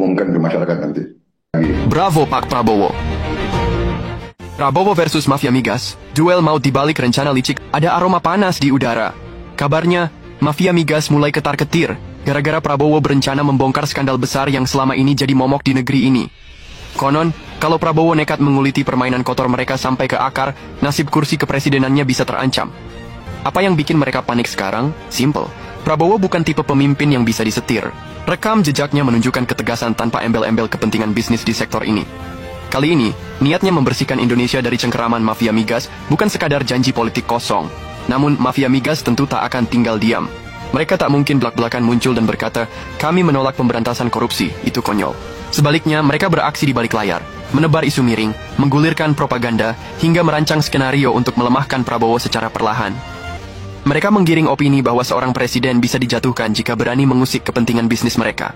umumkan ke masyarakat nanti. Bravo Pak Prabowo. Prabowo versus mafia migas, duel maut dibalik rencana licik, ada aroma panas di udara. Kabarnya, mafia migas mulai ketar-ketir, gara-gara Prabowo berencana membongkar skandal besar yang selama ini jadi momok di negeri ini. Konon, kalau Prabowo nekat menguliti permainan kotor mereka sampai ke akar, nasib kursi kepresidenannya bisa terancam. Apa yang bikin mereka panik sekarang? Simple. Prabowo bukan tipe pemimpin yang bisa disetir. Rekam jejaknya menunjukkan ketegasan tanpa embel-embel kepentingan bisnis di sektor ini. Kali ini, niatnya membersihkan Indonesia dari cengkeraman mafia migas bukan sekadar janji politik kosong. Namun, mafia migas tentu tak akan tinggal diam. Mereka tak mungkin belak-belakan muncul dan berkata, kami menolak pemberantasan korupsi, itu konyol. Sebaliknya, mereka beraksi di balik layar, menebar isu miring, menggulirkan propaganda, hingga merancang skenario untuk melemahkan Prabowo secara perlahan. Mereka menggiring opini bahwa seorang presiden bisa dijatuhkan jika berani mengusik kepentingan bisnis mereka.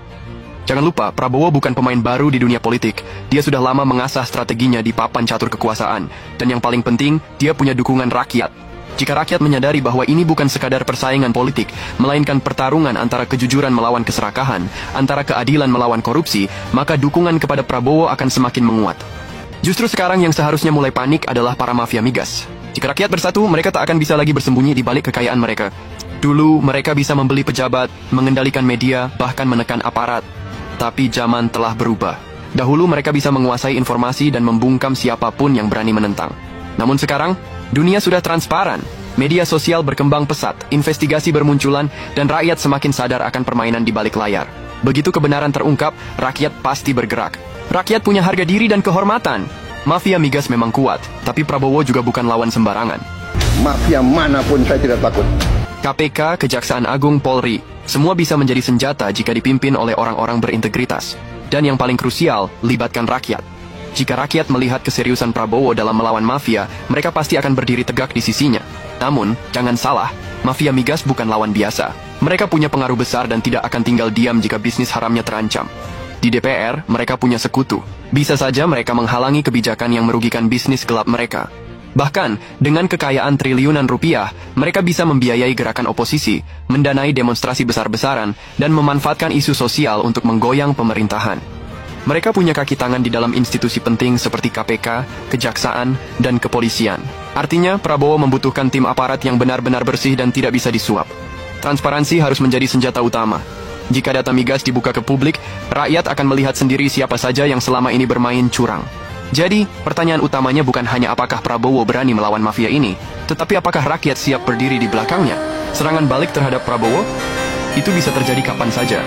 Jangan lupa, Prabowo bukan pemain baru di dunia politik. Dia sudah lama mengasah strateginya di papan catur kekuasaan. Dan yang paling penting, dia punya dukungan rakyat. Jika rakyat menyadari bahwa ini bukan sekadar persaingan politik, melainkan pertarungan antara kejujuran melawan keserakahan, antara keadilan melawan korupsi, maka dukungan kepada Prabowo akan semakin menguat. Justru sekarang yang seharusnya mulai panik adalah para mafia migas. Jika rakyat bersatu, mereka tak akan bisa lagi bersembunyi di balik kekayaan mereka. Dulu, mereka bisa membeli pejabat, mengendalikan media, bahkan menekan aparat. Tapi zaman telah berubah. Dahulu mereka bisa menguasai informasi dan membungkam siapapun yang berani menentang. Namun sekarang, dunia sudah transparan. Media sosial berkembang pesat, investigasi bermunculan, dan rakyat semakin sadar akan permainan di balik layar. Begitu kebenaran terungkap, rakyat pasti bergerak. Rakyat punya harga diri dan kehormatan. Mafia migas memang kuat, tapi Prabowo juga bukan lawan sembarangan. Mafia manapun saya tidak takut. KPK, Kejaksaan Agung, Polri, semua bisa menjadi senjata jika dipimpin oleh orang-orang berintegritas. Dan yang paling krusial, libatkan rakyat. Jika rakyat melihat keseriusan Prabowo dalam melawan mafia, mereka pasti akan berdiri tegak di sisinya. Namun, jangan salah, mafia migas bukan lawan biasa. Mereka punya pengaruh besar dan tidak akan tinggal diam jika bisnis haramnya terancam. Di DPR, mereka punya sekutu. Bisa saja mereka menghalangi kebijakan yang merugikan bisnis gelap mereka. Bahkan, dengan kekayaan triliunan rupiah, mereka bisa membiayai gerakan oposisi, mendanai demonstrasi besar-besaran, dan memanfaatkan isu sosial untuk menggoyang pemerintahan. Mereka punya kaki tangan di dalam institusi penting seperti KPK, Kejaksaan, dan Kepolisian. Artinya, Prabowo membutuhkan tim aparat yang benar-benar bersih dan tidak bisa disuap. Transparansi harus menjadi senjata utama. Jika data migas dibuka ke publik, rakyat akan melihat sendiri siapa saja yang selama ini bermain curang. Jadi, pertanyaan utamanya bukan hanya apakah Prabowo berani melawan mafia ini, tetapi apakah rakyat siap berdiri di belakangnya. Serangan balik terhadap Prabowo? Itu bisa terjadi kapan saja.